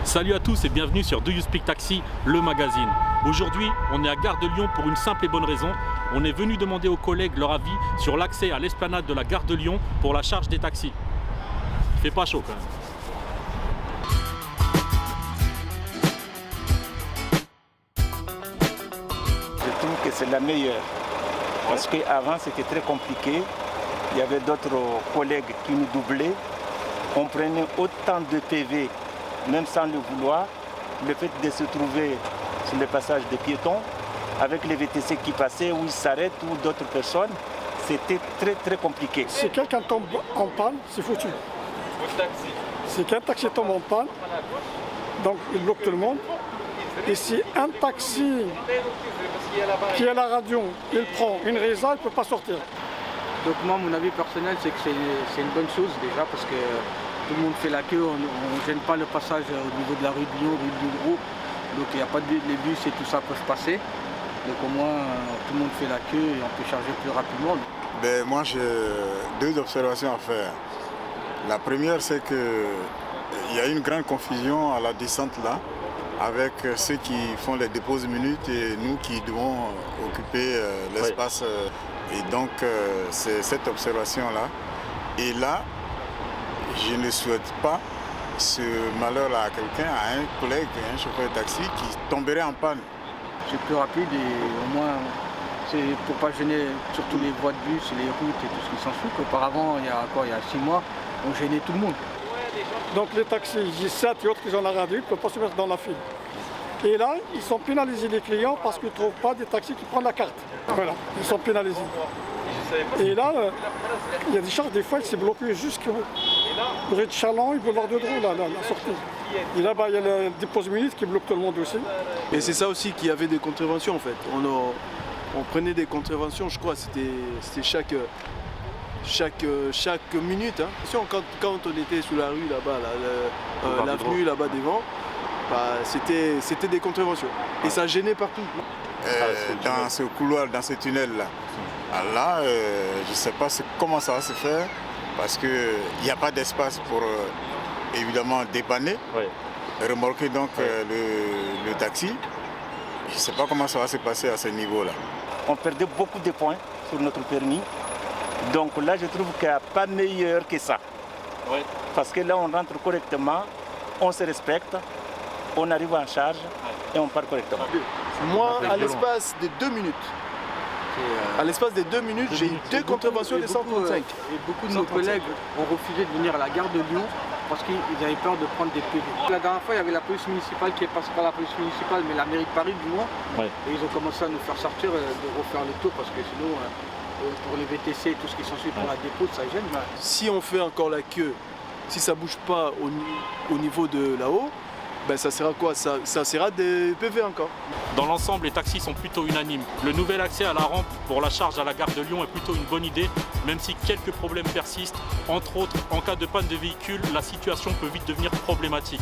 Salut à tous et bienvenue sur Do You Speak Taxi, le magazine. Aujourd'hui, on est à Gare de Lyon pour une simple et bonne raison. On est venu demander aux collègues leur avis sur l'accès à l'esplanade de la Gare de Lyon pour la charge des taxis. Il fait pas chaud quand même. Je trouve que c'est la meilleure. Parce qu'avant, c'était très compliqué. Il y avait d'autres collègues qui nous doublaient. On prenait autant de PV, même sans le vouloir. Le fait de se trouver sur le passage des piétons, avec les VTC qui passaient, où ils s'arrêtent, ou d'autres personnes, c'était très compliqué. Si quelqu'un tombe en panne, c'est foutu. Si qu'un taxi tombe en panne, donc il bloque tout le monde. Et si un taxi qui a la radio, il prend une raison, il ne peut pas sortir. Donc moi, mon avis personnel, c'est que c'est une bonne chose déjà, parce que tout le monde fait la queue, on ne gêne pas le passage au niveau de la rue de Lyon, rue de Gros. Donc il n'y a pas de les bus et tout ça peuvent passer. Donc au moins, tout le monde fait la queue et on peut charger plus rapidement. Moi, j'ai deux observations à faire. La première, c'est qu'il y a une grande confusion à la descente là, avec ceux qui font les déposes minutes et nous qui devons occuper l'espace. Et donc, c'est cette observation-là. Et là, je ne souhaite pas ce malheur-là à quelqu'un, à un collègue, un chauffeur de taxi qui tomberait en panne. C'est plus rapide et au moins, c'est pour ne pas gêner surtout les voies de bus, les routes et tout ce qui s'ensuit. Auparavant, il y a 6 mois, on gênait tout le monde. Donc les taxis J7 et autres qui ont la radio, ils ne peuvent pas se mettre dans la file. Et là, ils sont pénalisés les clients parce qu'ils ne trouvent pas des taxis qui prennent la carte. Voilà, ils sont pénalisés. Et là, il y a des charges, des fois, c'est bloqué jusqu'au rue de Chalon et boulevard de Dreux, là, la sortie. Et là-bas, il y a le dépôt minute qui bloque tout le monde aussi. Et c'est ça aussi qu'il y avait des contraventions en fait. On prenait des contraventions, je crois, c'était chaque minute. Hein. Quand on était sous la rue là-bas, l'avenue là-bas devant, c'était des contraventions. Et ça gênait partout. Dans ce couloir, dans ce tunnel-là, je ne sais pas comment ça va se faire, parce qu'il n'y a pas d'espace pour évidemment dépanner, remorquer donc le taxi. Je ne sais pas comment ça va se passer à ce niveau-là. On perdait beaucoup de points sur notre permis. Donc là, je trouve qu'il n'y a pas meilleur que ça. Parce que là, on rentre correctement, on se respecte, on arrive en charge et on part correctement. Moi, à l'espace de 2 minutes, j'ai eu 2 contraventions de 135. Et beaucoup de nos collègues ont refusé de venir à la gare de Lyon parce qu'ils avaient peur de prendre des PV. La dernière fois, il y avait la police municipale qui est passée par la police municipale, mais la mairie de Paris du moins. Et ils ont commencé à nous faire sortir, de refaire le tour parce que sinon, pour les VTC et tout ce qui s'ensuit pour la dépôt, ça gêne. Si on fait encore la queue, si ça ne bouge pas au niveau de là-haut, ça sera quoi? Ça sera des PV encore. Dans l'ensemble, les taxis sont plutôt unanimes. Le nouvel accès à la rampe pour la charge à la Gare de Lyon est plutôt une bonne idée, même si quelques problèmes persistent. Entre autres, en cas de panne de véhicule, la situation peut vite devenir problématique.